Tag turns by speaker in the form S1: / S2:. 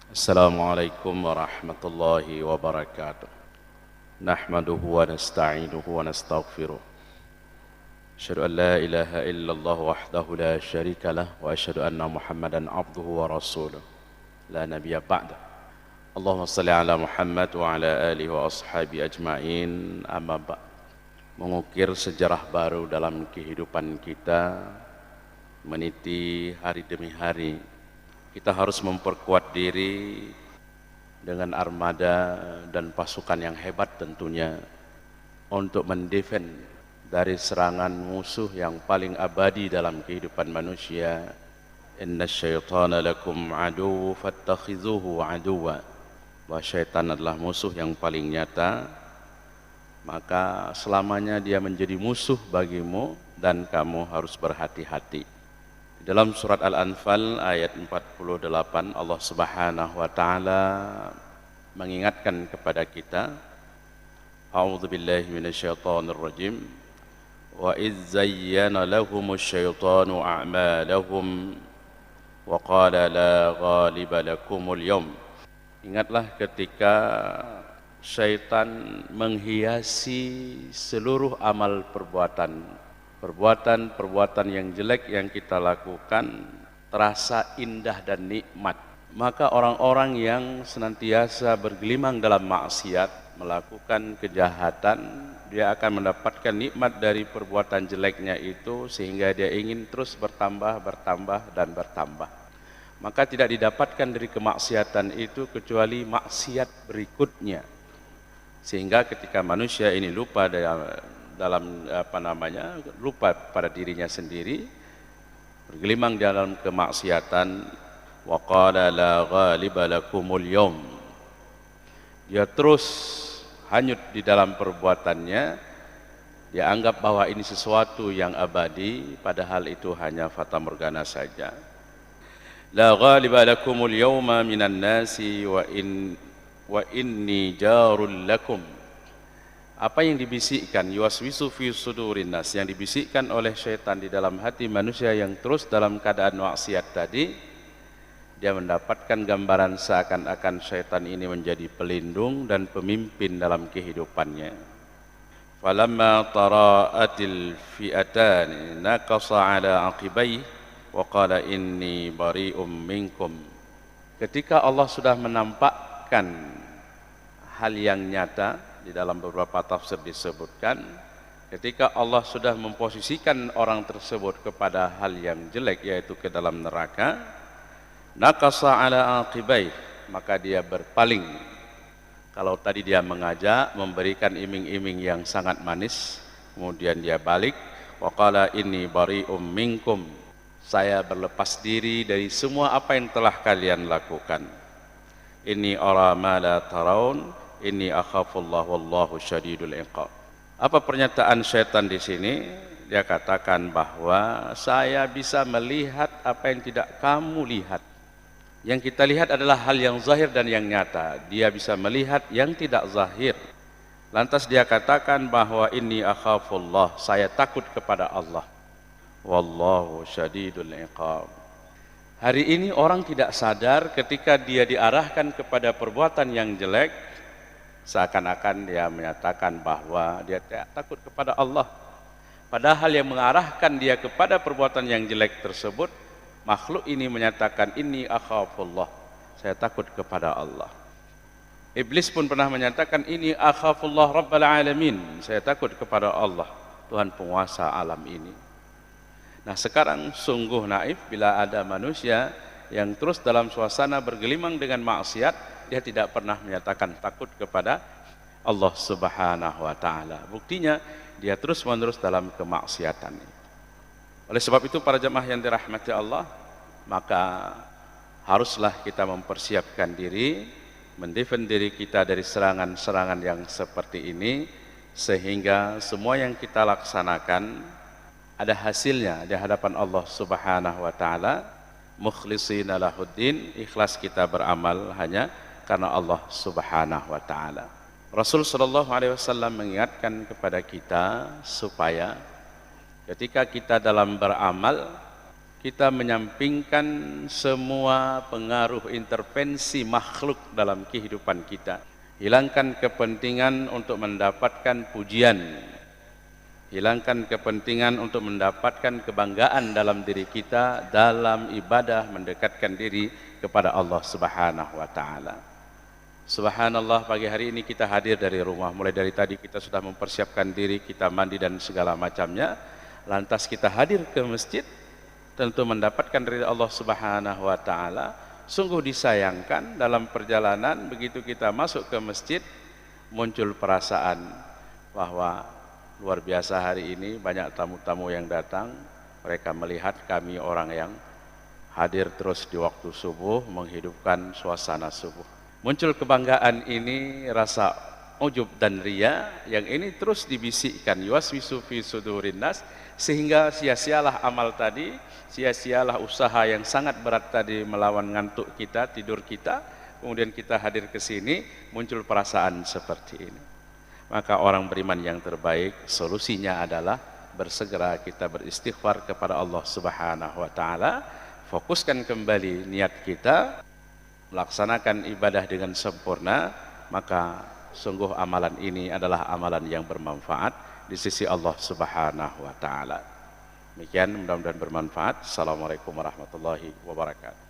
S1: Assalamualaikum warahmatullahi wabarakatuh. Nahmaduhu wa nasta'inuhu wa nastaghfiruh. Asyhadu an la ilaha illallah wahdahu la syarika lah wa asyhadu anna Muhammadan abduhu wa rasuluh. La nabiyya ba'da. Allahumma salli ala Muhammad wa ala alihi wa ashabi ajma'in. Amma ba'd. Mengukir sejarah baru dalam kehidupan kita, meniti hari demi hari. Kita harus memperkuat diri dengan armada dan pasukan yang hebat tentunya untuk mendefend dari serangan musuh yang paling abadi dalam kehidupan manusia. Inna syaitana lakum aduwwu fattakhidhuhu aduwwa. Bahwa syaitan adalah musuh yang paling nyata, maka selamanya dia menjadi musuh bagimu dan kamu harus berhati-hati. Dalam surat Al-Anfal ayat 48 Allah Subhanahu wa taala mengingatkan kepada kita, A'udzubillahi minasyaitonir rajim. Wa idz zayyana lahumusy syaitanu a'malahum wa qala la ghaliba lakumul yawm. Ingatlah ketika syaitan menghiasi seluruh amal perbuatan yang jelek yang kita lakukan terasa indah dan nikmat. Maka orang-orang yang senantiasa bergelimang dalam maksiat, melakukan kejahatan, dia akan mendapatkan nikmat dari perbuatan jeleknya itu sehingga dia ingin terus bertambah dan bertambah. Maka tidak didapatkan dari kemaksiatan itu kecuali maksiat berikutnya. Sehingga ketika manusia ini lupa lupa pada dirinya sendiri, bergelimang dalam kemaksiatan, wa qala la ghaliba lakumul yawm. Dia terus hanyut di dalam perbuatannya, dia anggap bahwa ini sesuatu yang abadi, padahal itu hanya fata morgana saja. La ghaliba lakumul yawma minan nasi wa inni jarul lakum. Apa yang dibisikkan, yuwaswisu fi sudurin nas, yang dibisikkan oleh syaitan di dalam hati manusia yang terus dalam keadaan maksiat tadi, dia mendapatkan gambaran seakan-akan syaitan ini menjadi pelindung dan pemimpin dalam kehidupannya. Falamma tara'atil fi'atan naqasa ala aqibai wa qala inni bari'um minkum. Ketika Allah sudah menampakkan hal yang nyata, di dalam beberapa tafsir disebutkan, ketika Allah sudah memposisikan orang tersebut kepada hal yang jelek, yaitu ke dalam neraka, naqasa ala aqibai, maka dia berpaling. Kalau tadi dia mengajak, memberikan iming-iming yang sangat manis, kemudian dia balik, wa qala inni bari'um minkum, saya berlepas diri dari semua apa yang telah kalian lakukan. Inni ara ma la tarawun, inni akhafullah wallahu syadidul iqab. Apa pernyataan syaitan di sini? Dia katakan bahwa saya bisa melihat apa yang tidak kamu lihat. Yang kita lihat adalah hal yang zahir dan yang nyata. Dia bisa melihat yang tidak zahir. Lantas dia katakan bahwa inni akhafullah, saya takut kepada Allah. Wallahu syadidul iqab. Hari ini orang tidak sadar ketika dia diarahkan kepada perbuatan yang jelek, seakan-akan dia menyatakan bahwa dia takut kepada Allah. Padahal yang mengarahkan dia kepada perbuatan yang jelek tersebut, makhluk ini menyatakan inni akhafullah, saya takut kepada Allah. Iblis pun pernah menyatakan inni akhafullah rabbal alamin, saya takut kepada Allah, Tuhan penguasa alam ini. Nah, sekarang sungguh naif bila ada manusia yang terus dalam suasana bergelimang dengan maksiat, dia tidak pernah menyatakan takut kepada Allah Subhanahu wa taala. Buktinya dia terus-menerus dalam kemaksiatan. Oleh sebab itu para jemaah yang dirahmati Allah, maka haruslah kita mempersiapkan diri, mendefend diri kita dari serangan-serangan yang seperti ini, sehingga semua yang kita laksanakan ada hasilnya di hadapan Allah Subhanahu wa taala, mukhlishina lahuddin, ikhlas kita beramal hanya karena Allah Subhanahu wa taala. Rasul sallallahu alaihi wasallam mengingatkan kepada kita supaya ketika kita dalam beramal, kita menyampingkan semua pengaruh intervensi makhluk dalam kehidupan kita. Hilangkan kepentingan untuk mendapatkan pujian, hilangkan kepentingan untuk mendapatkan kebanggaan dalam diri kita dalam ibadah mendekatkan diri kepada Allah Subhanahu wa taala. Subhanallah, pagi hari ini kita hadir dari rumah. Mulai dari tadi kita sudah mempersiapkan diri, kita mandi dan segala macamnya. Lantas kita hadir ke masjid, tentu mendapatkan ridha Allah Subhanahu wa taala. Sungguh disayangkan dalam perjalanan begitu kita masuk ke masjid muncul perasaan bahwa luar biasa hari ini banyak tamu-tamu yang datang. Mereka melihat kami orang yang hadir terus di waktu subuh menghidupkan suasana subuh. Muncul kebanggaan ini, rasa ujub dan riya yang ini terus dibisikkan yuwaswisu fi sudurin nas, sehingga sia-sialah amal tadi, sia-sialah usaha yang sangat berat tadi melawan ngantuk kita, tidur kita. Kemudian kita hadir ke sini, muncul perasaan seperti ini. Maka orang beriman yang terbaik solusinya adalah bersegera kita beristighfar kepada Allah Subhanahu wa taala, fokuskan kembali niat kita, melaksanakan ibadah dengan sempurna, maka sungguh amalan ini adalah amalan yang bermanfaat di sisi Allah Subhanahu wa taala. Demikian, mudah-mudahan bermanfaat. Assalamualaikum warahmatullahi wabarakatuh.